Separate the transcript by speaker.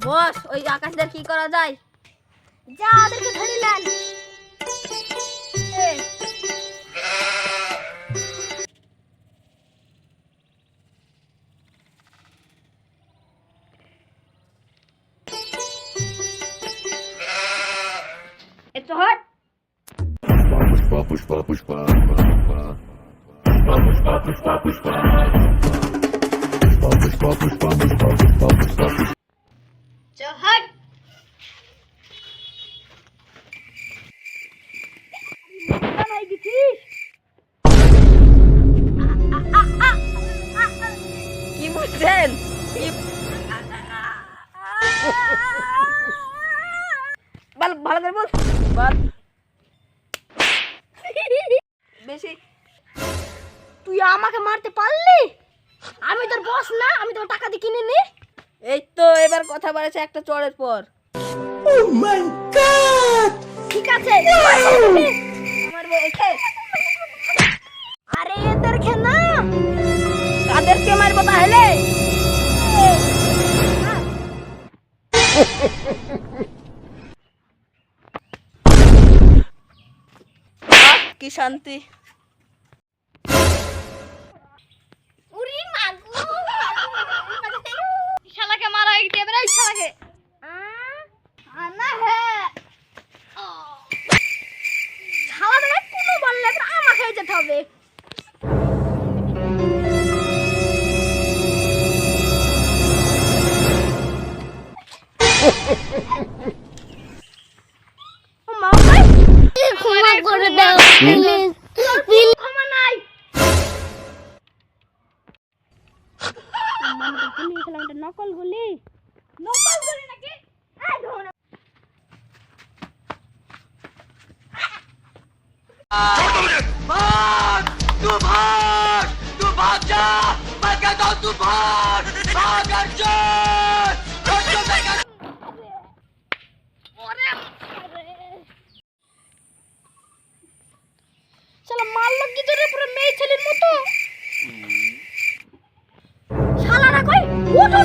Speaker 1: বস ওই আকাশদের কি করা যায়?
Speaker 2: যা ওদেরকে ধরে নেন।
Speaker 1: একটু hot.
Speaker 3: Pushpa, pushpa, pushpa, pushpa, pushpa, pushpa, pushpa, pushpa, pushpa, pushpa, pushpa, pushpa.
Speaker 2: চল হট। ভাই গেছিস?
Speaker 1: কি বুঝছেন? ভালো করে বল। বল বেশি।
Speaker 2: তুই আমাকে মারতে পারলি? আমি তোর বস না, আমি তোর টাকা দিয়ে কিনে নি।
Speaker 1: এই তো এবার কথা বলেছে একটা চড়ের পর।
Speaker 3: Oh my God!
Speaker 2: ঠিক আছে
Speaker 1: আমার বলছে
Speaker 2: আরে এদের খেনা
Speaker 1: কাদেরকে মারবো তাহলে? কি শান্তি।
Speaker 2: উরি মাগু শালাকে মারা হয়ে গেছে এবার এই শালাকে আনা হে শালা দেখ কোনো বললে এবার আমাকে যেতে হবে। ও মা ভাই ক্ষমা করে দাও প্লিজ ক্ষমা নাই। মানে তো গুলি খেলাম এটা নকল গুলি নাকি? এই ধরুন
Speaker 4: भाग तू भाग तू भाग जा मैं कहता हूँ तू भाग भाग अर्जुन
Speaker 2: শালা মারলো কি তোরে পুরো মেয়ে ছেলের মতো। শালারা কই উঠো